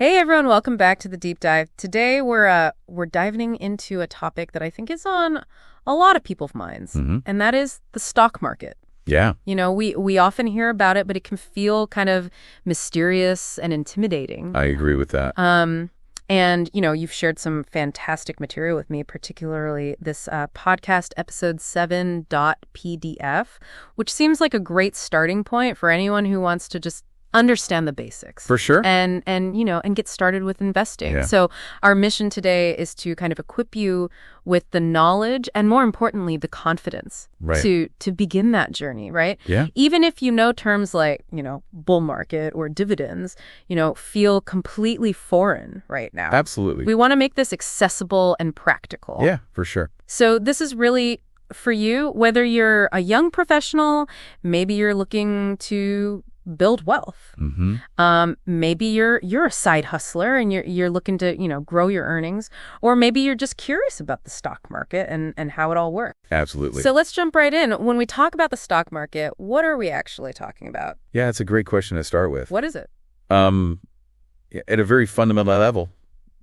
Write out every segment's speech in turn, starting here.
Hey everyone, welcome back to the deep dive. Today we're diving into a topic that I think is on a lot of people's minds, and that is the stock market. Yeah. You know, we often hear about it, but it can feel kind of mysterious and intimidating. I agree with that. And you've shared some fantastic material with me, particularly this podcast episode 7.pdf, which seems like a great starting point for anyone who wants to just understand the basics. For sure. And get started with investing. Yeah. So our mission today is to kind of equip you with the knowledge and, more importantly, the confidence to begin that journey, right? Yeah. Even if you know terms like, bull market or dividends, feel completely foreign right now. Absolutely. We want to make this accessible and practical. Yeah, for sure. So this is really for you, whether you're a young professional, maybe you're looking to build wealth. Maybe you're a side hustler and you're looking to, grow your earnings, or maybe you're just curious about the stock market and how it all works. Absolutely. So let's jump right in. When we talk about the stock market, what are we actually talking about? Yeah, it's a great question to start with. What is it? At a very fundamental level,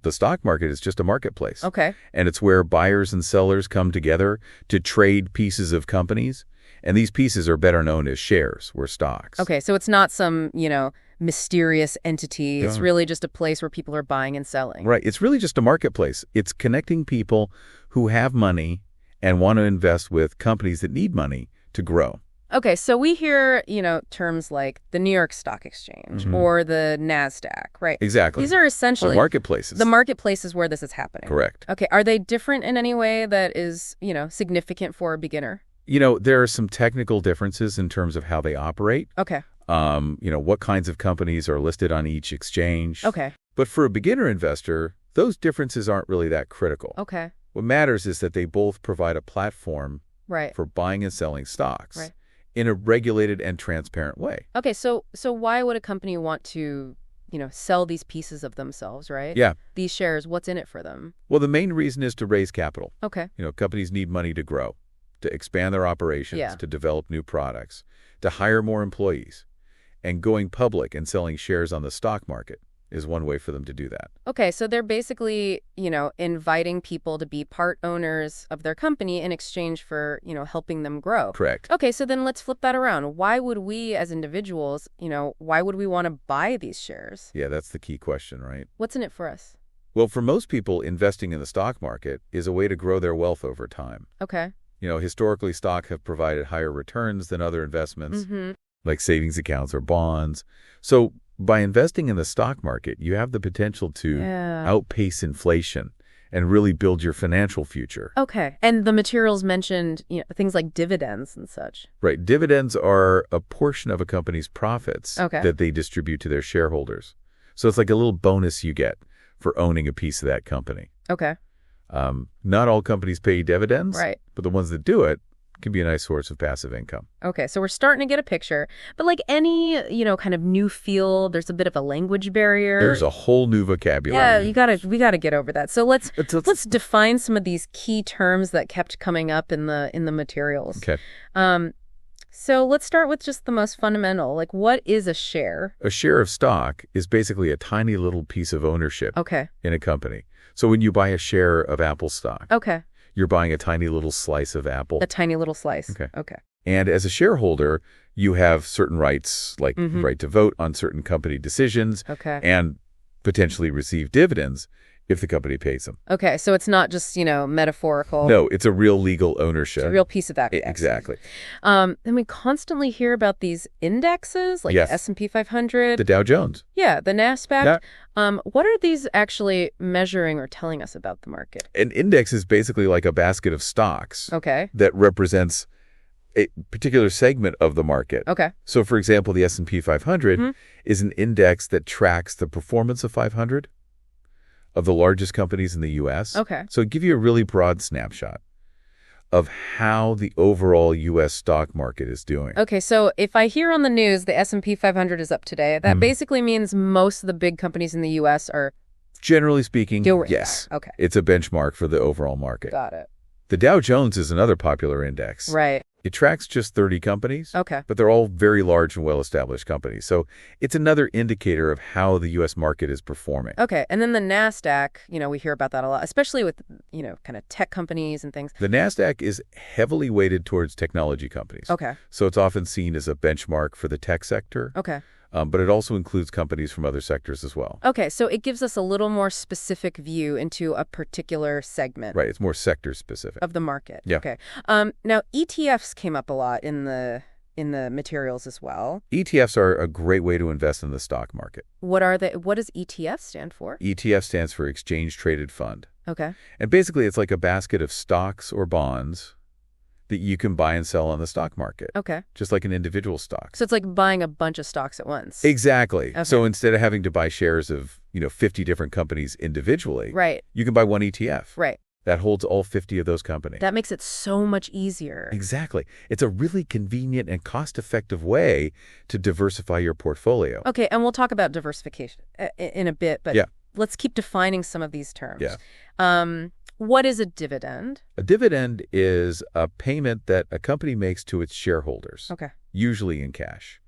the stock market is just a marketplace. Okay. And it's where buyers and sellers come together to trade pieces of companies. And these pieces are better known as shares or stocks. Okay, so it's not some, mysterious entity. It's really just a place where people are buying and selling. Right. It's really just a marketplace. It's connecting people who have money and want to invest with companies that need money to grow. Okay, so we hear, terms like the New York Stock Exchange or the NASDAQ, right? Exactly. These are essentially marketplaces. The marketplaces where this is happening. Correct. Okay, are they different in any way that is, significant for a beginner? There are some technical differences in terms of how they operate. Okay. What kinds of companies are listed on each exchange. Okay. But for a beginner investor, those differences aren't really that critical. Okay. What matters is that they both provide a platform Right. for buying and selling stocks Right. in a regulated and transparent way. Okay, so why would a company want to, sell these pieces of themselves, right? Yeah. These shares, what's in it for them? Well, the main reason is to raise capital. Okay. Companies need money to grow, to expand their operations, to develop new products, to hire more employees. And going public and selling shares on the stock market is one way for them to do that. Okay, so they're basically, inviting people to be part owners of their company in exchange for, helping them grow. Correct. Okay, so then let's flip that around. Why would we as individuals, why would we want to buy these shares? Yeah, that's the key question, right? What's in it for us? Well, for most people, investing in the stock market is a way to grow their wealth over time. Okay. Historically, stock have provided higher returns than other investments, like savings accounts or bonds. So by investing in the stock market, you have the potential to outpace inflation and really build your financial future. Okay. And the materials mentioned, things like dividends and such. Right. Dividends are a portion of a company's profits Okay. that they distribute to their shareholders. So it's like a little bonus you get for owning a piece of that company. Okay. Not all companies pay dividends, Right. but the ones that do it can be a nice source of passive income. Okay, so we're starting to get a picture. But like any, kind of new field, there's a bit of a language barrier. There's a whole new vocabulary. Yeah, we gotta get over that. So let's define some of these key terms that kept coming up in the materials. Okay. So let's start with just the most fundamental. Like, what is a share? A share of stock is basically a tiny little piece of ownership in a company. So when you buy a share of Apple stock, you're buying a tiny little slice of Apple. A tiny little slice. Okay. And as a shareholder, you have certain rights, like right to vote on certain company decisions and potentially receive dividends if the company pays them. Okay, so it's not just, metaphorical. No, it's a real legal ownership. It's a real piece of that. Exactly. And we constantly hear about these indexes, like the S&P 500. The Dow Jones. Yeah, the NASDAQ. Yeah. What are these actually measuring or telling us about the market? An index is basically like a basket of stocks that represents a particular segment of the market. Okay. So, for example, the S&P 500 is an index that tracks the performance of 500 of the largest companies in the U.S. Okay. So it gives you a really broad snapshot of how the overall U.S. stock market is doing. Okay, so if I hear on the news the S&P 500 is up today, that basically means most of the big companies in the U.S. are... Generally speaking, doing yes. Okay. It's a benchmark for the overall market. Got it. The Dow Jones is another popular index. Right. It tracks just 30 companies, Okay. but they're all very large and well-established companies. So it's another indicator of how the U.S. market is performing. Okay. And then the NASDAQ, we hear about that a lot, especially with, kind of tech companies and things. The NASDAQ is heavily weighted towards technology companies. Okay. So it's often seen as a benchmark for the tech sector. Okay. But it also includes companies from other sectors as well. Okay, so it gives us a little more specific view into a particular segment. Right, it's more sector specific. Of the market. Yeah. Okay. Now, ETFs came up a lot in the materials as well. ETFs are a great way to invest in the stock market. What are they? What does ETF stand for? ETF stands for Exchange Traded Fund. Okay. And basically, it's like a basket of stocks or bonds that you can buy and sell on the stock market. Okay. Just like an individual stock. So it's like buying a bunch of stocks at once. Exactly. Okay. So instead of having to buy shares of, 50 different companies individually, Right. you can buy one ETF. Right. That holds all 50 of those companies. That makes it so much easier. Exactly. It's a really convenient and cost-effective way to diversify your portfolio. Okay, and we'll talk about diversification in a bit, but Yeah. let's keep defining some of these terms. Yeah. What is a dividend? A dividend is a payment that a company makes to its shareholders, Okay. usually in cash.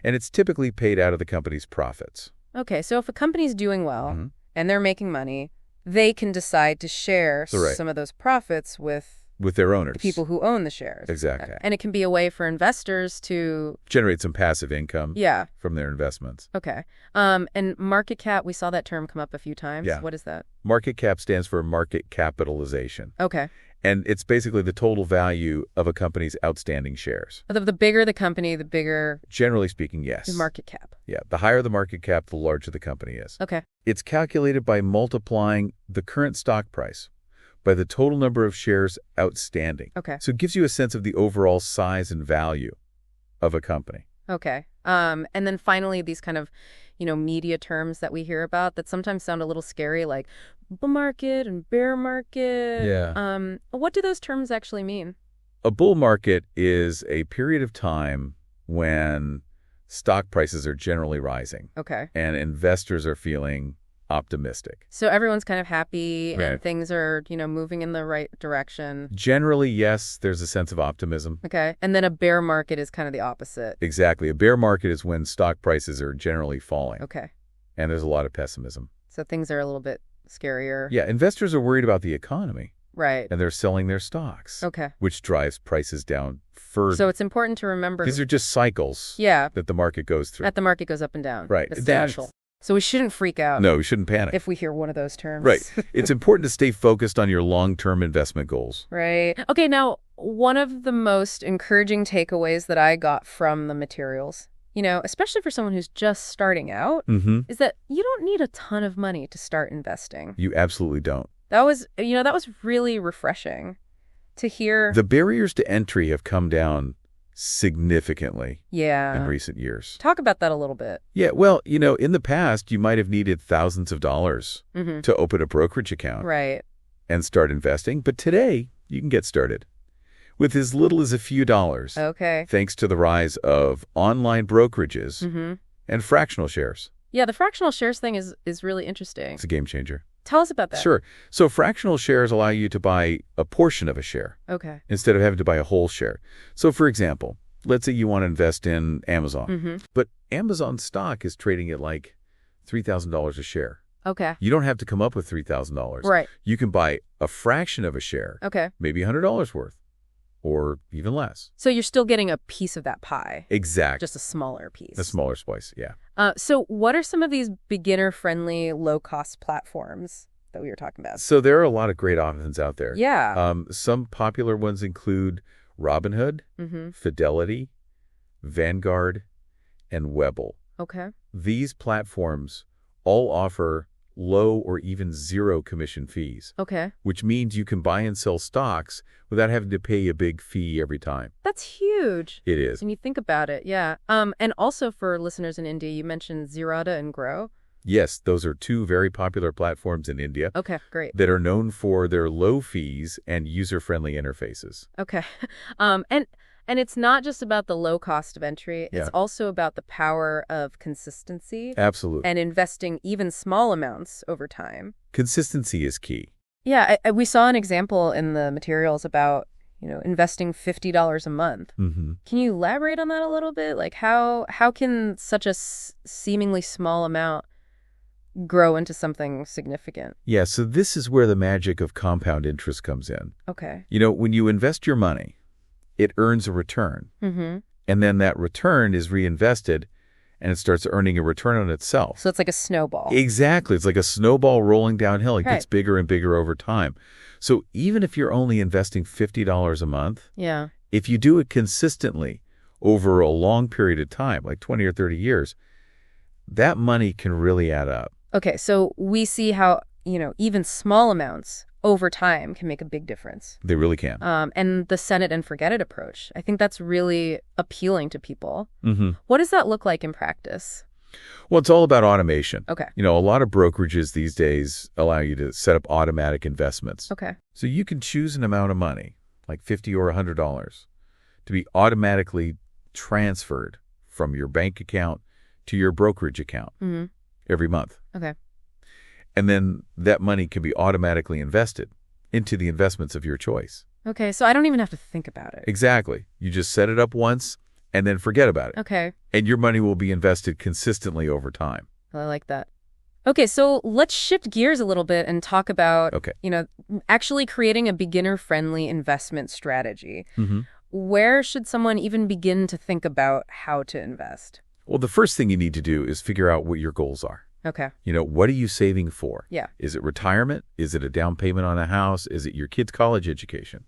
And it's typically paid out of the company's profits. Okay, so if a company's doing well and they're making money, they can decide to share Right. some of those profits with their owners. the people who own the shares. Exactly. And it can be a way for investors to... Generate some passive income Yeah. from their investments. Okay. And market cap, we saw that term come up a few times. Yeah. What is that? Market cap stands for market capitalization. Okay. And it's basically the total value of a company's outstanding shares. The bigger the company, the bigger Generally speaking, yes. the market cap. Yeah. The higher the market cap, the larger the company is. Okay. It's calculated by multiplying the current stock price by the total number of shares outstanding. Okay. So it gives you a sense of the overall size and value of a company. Okay. And then finally, these kind of, media terms that we hear about that sometimes sound a little scary, like bull market and bear market. Yeah. What do those terms actually mean? A bull market is a period of time when stock prices are generally rising. Okay. And investors are feeling optimistic. So everyone's kind of happy and Right. things are, moving in the right direction. Generally, yes, there's a sense of optimism. Okay. And then a bear market is kind of the opposite. Exactly. A bear market is when stock prices are generally falling. Okay. And there's a lot of pessimism. So things are a little bit scarier. Yeah, investors are worried about the economy, Right. and they're selling their stocks, Okay. which drives prices down further. So it's important to remember. These are just cycles Yeah. that the market goes through. That the market goes up and down. Right. It's That's- natural. So we shouldn't freak out. No, we shouldn't panic. If we hear one of those terms. Right. It's important to stay focused on your long-term investment goals. Right. Okay, now, one of the most encouraging takeaways that I got from the materials, especially for someone who's just starting out, is that you don't need a ton of money to start investing. You absolutely don't. That was really refreshing to hear. The barriers to entry have come down significantly in recent years. Talk about that a little bit. Yeah, well, in the past, you might have needed thousands of dollars to open a brokerage account Right. and start investing. But today, you can get started with as little as a few dollars. Okay. Thanks to the rise of online brokerages and fractional shares. Yeah, the fractional shares thing is really interesting. It's a game changer. Tell us about that. Sure. So fractional shares allow you to buy a portion of a share Okay. instead of having to buy a whole share. So, for example, let's say you want to invest in Amazon, but Amazon stock is trading at like $3,000 a share. Okay. You don't have to come up with $3,000. Right. You can buy a fraction of a share, Okay. maybe $100 worth, or even less. So you're still getting a piece of that pie. Exactly. Just a smaller piece. A smaller slice, yeah. So what are some of these beginner-friendly, low-cost platforms that we were talking about? So there are a lot of great options out there. Yeah. Some popular ones include Robinhood, Fidelity, Vanguard, and Webull. Okay. These platforms all offer low or even zero commission fees, Okay. which means you can buy and sell stocks without having to pay a big fee every time. That's huge. It is. When you think about it, yeah. And also for listeners in India, you mentioned Zerodha and Grow. Yes, those are two very popular platforms in India Okay, great. that are known for their low fees and user-friendly interfaces. Okay. And it's not just about the low cost of entry. It's also about the power of consistency. Absolutely. And investing even small amounts over time. Consistency is key. Yeah, we saw an example in the materials about, investing $50 a month. Mm-hmm. Can you elaborate on that a little bit? Like how can such a seemingly small amount grow into something significant? Yeah, so this is where the magic of compound interest comes in. Okay. When you invest your money, it earns a return. Mm-hmm. And then that return is reinvested, and it starts earning a return on itself. So it's like a snowball. Exactly. It's like a snowball rolling downhill. It Right. gets bigger and bigger over time. So even if you're only investing $50 a month, Yeah. if you do it consistently over a long period of time, like 20 or 30 years, that money can really add up. Okay, so we see how, even small amounts over time can make a big difference. They really can. And the set it and forget it approach, I think that's really appealing to people. Mm-hmm. What does that look like in practice? Well, it's all about automation. Okay. A lot of brokerages these days allow you to set up automatic investments. Okay. So you can choose an amount of money, like $50 or $100, to be automatically transferred from your bank account to your brokerage account every month. Okay. And then that money can be automatically invested into the investments of your choice. Okay, so I don't even have to think about it. Exactly. You just set it up once and then forget about it. Okay. And your money will be invested consistently over time. I like that. Okay, so let's shift gears a little bit and talk about, Okay. actually creating a beginner-friendly investment strategy. Mm-hmm. Where should someone even begin to think about how to invest? Well, the first thing you need to do is figure out what your goals are. Okay. What are you saving for? Yeah. Is it retirement? Is it a down payment on a house? Is it your kid's college education?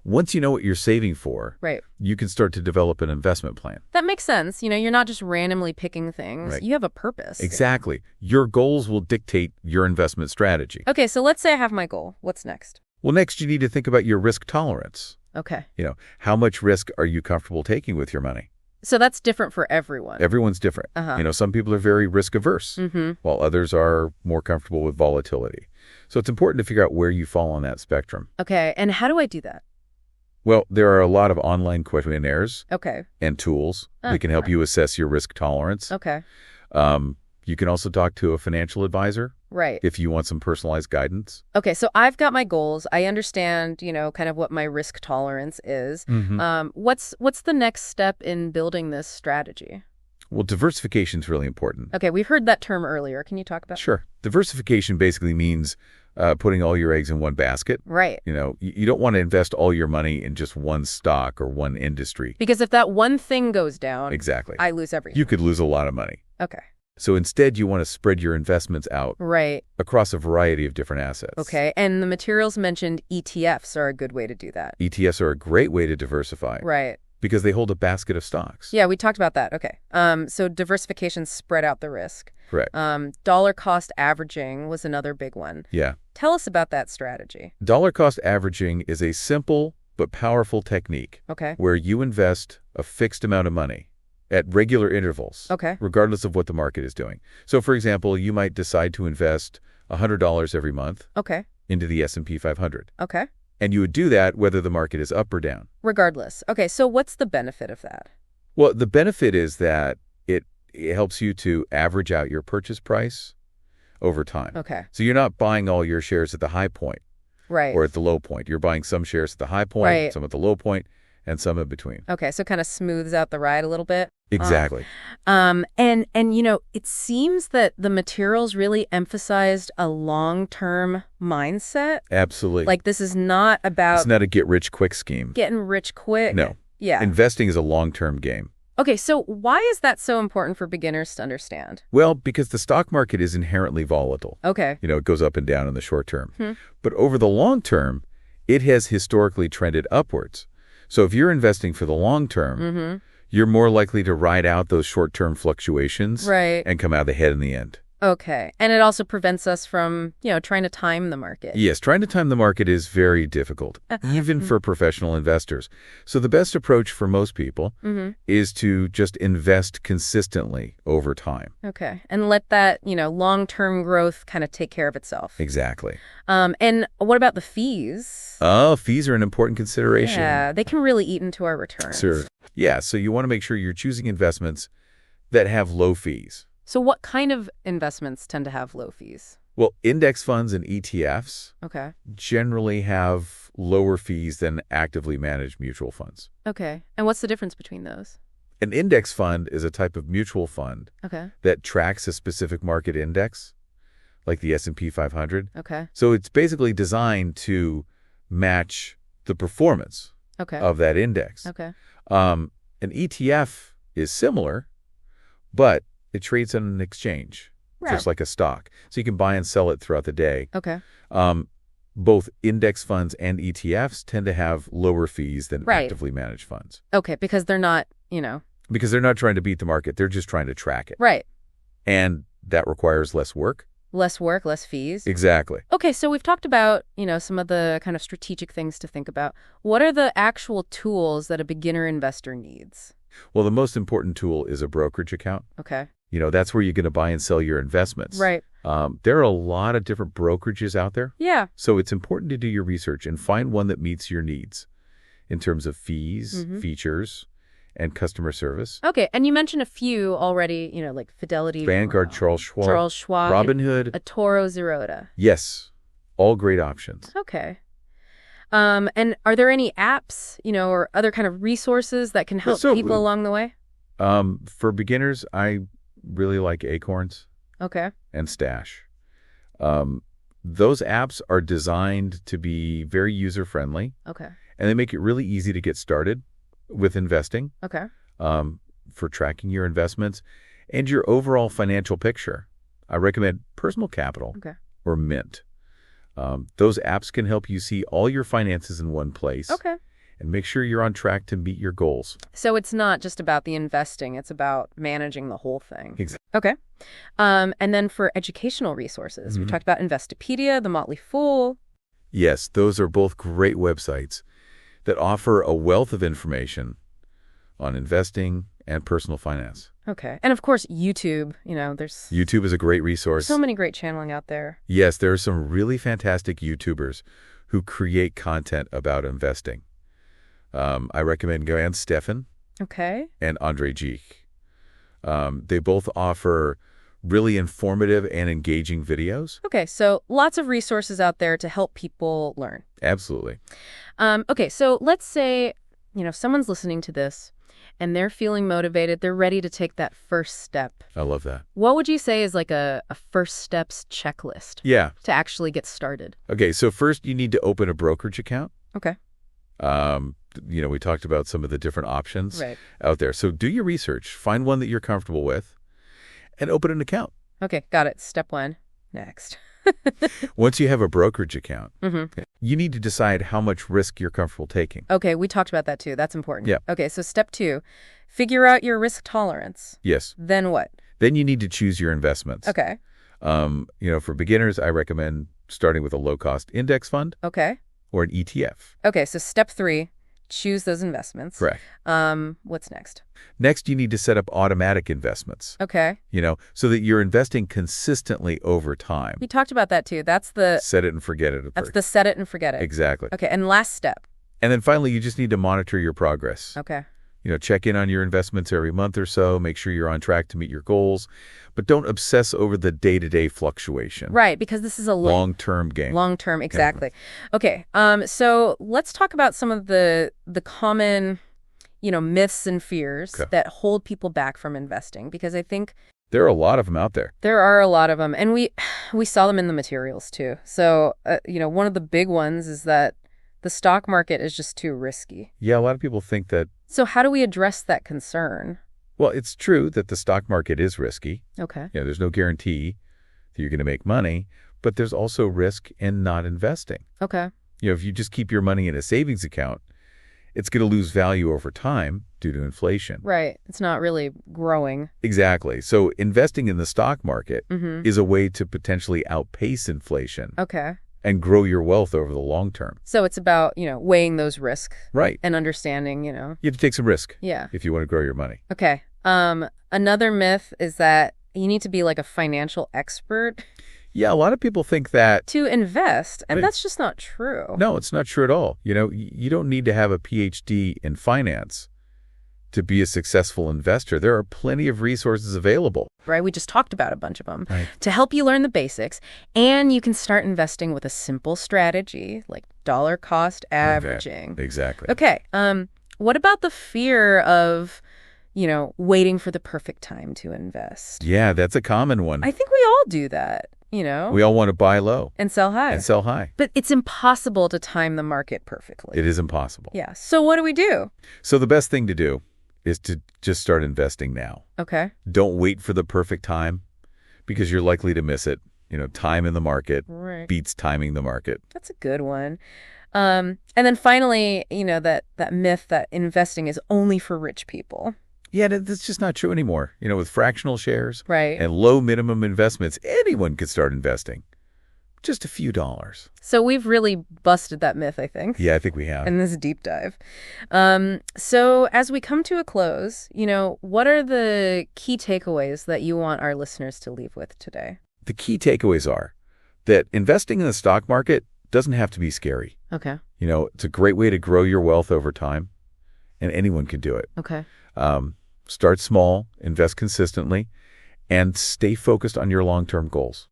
Once you know what you're saving for, Right. you can start to develop an investment plan. That makes sense. You're not just randomly picking things. Right. You have a purpose. Exactly. Your goals will dictate your investment strategy. Okay, so let's say I have my goal. What's next? Well, next you need to think about your risk tolerance. Okay. How much risk are you comfortable taking with your money? So that's different for everyone. Everyone's different. Uh-huh. Some people are very risk averse, while others are more comfortable with volatility. So it's important to figure out where you fall on that spectrum. Okay, and how do I do that? Well, there are a lot of online questionnaires Okay. and tools that can help you assess your risk tolerance. Okay. You can also talk to a financial advisor Right. if you want some personalized guidance. Okay, so I've got my goals. I understand, kind of what my risk tolerance is. What's the next step in building this strategy? Well, diversification is really important. Okay, we've heard that term earlier. Can you talk about Sure. Diversification basically means putting all your eggs in one basket. Right. You don't want to invest all your money in just one stock or one industry. Because if that one thing goes down, Exactly. I lose everything. You could lose a lot of money. Okay. So instead, you want to spread your investments out Right. across a variety of different assets. Okay, and the materials mentioned ETFs are a good way to do that. ETFs are a great way to diversify Right. because they hold a basket of stocks. Yeah, we talked about that. Okay. So diversification spread out the risk. Correct. Dollar cost averaging was another big one. Yeah. Tell us about that strategy. Dollar cost averaging is a simple but powerful technique Okay. where you invest a fixed amount of money at regular intervals, Okay. regardless of what the market is doing. So, for example, you might decide to invest $100 every month Okay. into the S&P 500. Okay. And you would do that whether the market is up or down. Regardless. Okay, so what's the benefit of that? Well, the benefit is that it helps you to average out your purchase price over time. Okay. So you're not buying all your shares at the high point Right. or at the low point. You're buying some shares at the high point, Right. some at the low point, and some in between. Okay, so kind of smooths out the ride a little bit. Exactly. And it seems that the materials really emphasized a long-term mindset. Absolutely. Like this is not about It's not a get-rich-quick scheme. getting rich quick. No. Yeah. Investing is a long-term game. Okay, so why is that so important for beginners to understand? Well, because the stock market is inherently volatile. Okay. It goes up and down in the short term. But over the long term, it has historically trended upwards. So if you're investing for the long term, you're more likely to ride out those short-term fluctuations Right. and come out ahead in the end. Okay. And it also prevents us from, trying to time the market. Yes, trying to time the market is very difficult, even for professional investors. So the best approach for most people is to just invest consistently over time. Okay. And let that, long-term growth kind of take care of itself. Exactly. And what about the fees? Oh, fees are an important consideration. Yeah, they can really eat into our returns. Sure. Yeah, so you want to make sure you're choosing investments that have low fees. So what kind of investments tend to have low fees? Well, index funds and ETFs Okay. generally have lower fees than actively managed mutual funds. Okay. And what's the difference between those? An index fund is a type of mutual fund Okay. that tracks a specific market index, like the S&P 500. Okay. So it's basically designed to match the performance Okay. of that index. Okay. An ETF is similar, but it trades on an exchange, just like a stock. So you can buy and sell it throughout the day. Okay. Both index funds and ETFs tend to have lower fees than Right. actively managed funds. Okay, because they're not, Because they're not trying to beat the market. They're just trying to track it. Right. And that requires less work. Less work, less fees. Exactly. Okay, so we've talked about, some of the kind of strategic things to think about. What are the actual tools that a beginner investor needs? Well, the most important tool is a brokerage account. Okay. That's where you're going to buy and sell your investments. Right. There are a lot of different brokerages out there. Yeah. So it's important to do your research and find one that meets your needs in terms of fees, features, and customer service. Okay, and you mentioned a few already, like Fidelity. Vanguard, Charles Schwab, Robinhood, eToro, Zerodha. Yes, all great options. Okay. And are there any apps, or other kind of resources that can help people along the way? For beginners, I really like Acorns. Okay. And Stash. Those apps are designed to be very user-friendly. Okay. And they make it really easy to get started with investing. Okay. For tracking your investments and your overall financial picture. I recommend Personal Capital or Mint. Those apps can help you see all your finances in one place. Okay. And make sure you're on track to meet your goals. So it's not just about the investing, it's about managing the whole thing. Exactly. Okay. And then for educational resources, we talked about Investopedia, The Motley Fool. Yes, those are both great websites that offer a wealth of information on investing and personal finance. Okay. And of course, YouTube, there's... YouTube is a great resource. So many great channeling out there. Yes, there are some really fantastic YouTubers who create content about investing. I recommend Glenn Stephan and Andre Geek. They both offer really informative and engaging videos. Okay, so lots of resources out there to help people learn. Absolutely. Okay, so let's say, someone's listening to this and they're feeling motivated. They're ready to take that first step. I love that. What would you say is like a first steps checklist? Yeah. To actually get started? Okay, so first you need to open a brokerage account. Okay. We talked about some of the different options out there. So do your research, find one that you're comfortable with, and open an account. Okay, got it. Step 1. Next. Once you have a brokerage account, you need to decide how much risk you're comfortable taking. Okay, we talked about that too. That's important. Yeah. Okay, so step 2, figure out your risk tolerance. Yes. Then what? Then you need to choose your investments. Okay. For beginners, I recommend starting with a low-cost index fund. Okay. Or an ETF. Okay, so step 3, choose those investments. Correct. What's next? Next, you need to set up automatic investments. Okay. So that you're investing consistently over time. We talked about that too. That's the... Set it and forget it approach. That's the set it and forget it. Exactly. Okay, and last step. And then finally, you just need to monitor your progress. Okay. Check in on your investments every month or so. Make sure you're on track to meet your goals. But don't obsess over the day-to-day fluctuation. Right, because this is a long-term game. Long-term, exactly. Okay, so let's talk about some of the common, myths and fears that hold people back from investing, because I think there are a lot of them out there. There are a lot of them, and we saw them in the materials too. So, one of the big ones is that the stock market is just too risky. Yeah, a lot of people think that. So how do we address that concern? Well, it's true that the stock market is risky. Okay. There's no guarantee that you're going to make money, but there's also risk in not investing. Okay. If you just keep your money in a savings account, it's going to lose value over time due to inflation. Right. It's not really growing. Exactly. So investing in the stock market is a way to potentially outpace inflation. Okay. And grow your wealth over the long term. So it's about, weighing those risks. Right. And understanding, You have to take some risk. Yeah. If you want to grow your money. Okay. Another myth is that you need to be like a financial expert. Yeah, a lot of people think that. To invest, and that's just not true. No, it's not true at all. You don't need to have a PhD in finance to be a successful investor. There are plenty of resources available. right? We just talked about a bunch of them Right. to help you learn the basics. And you can start investing with a simple strategy like dollar cost averaging. Exactly. Okay. What about the fear of, waiting for the perfect time to invest? Yeah, that's a common one. I think we all do that, We all want to buy low. and sell high. And sell high. But it's impossible to time the market perfectly. It is impossible. Yeah. So what do we do? So the best thing to do is to just start investing now. Okay. Don't wait for the perfect time because you're likely to miss it. Time in the market Right. beats timing the market. That's a good one. And then finally, that myth that investing is only for rich people. Yeah, that's just not true anymore. With fractional shares Right. and low minimum investments, anyone could start investing. Just a few dollars. So we've really busted that myth, I think. Yeah, I think we have. In this deep dive. So as we come to a close, what are the key takeaways that you want our listeners to leave with today? The key takeaways are that investing in the stock market doesn't have to be scary. Okay. It's a great way to grow your wealth over time, and anyone can do it. Okay. Start small, invest consistently, and stay focused on your long-term goals.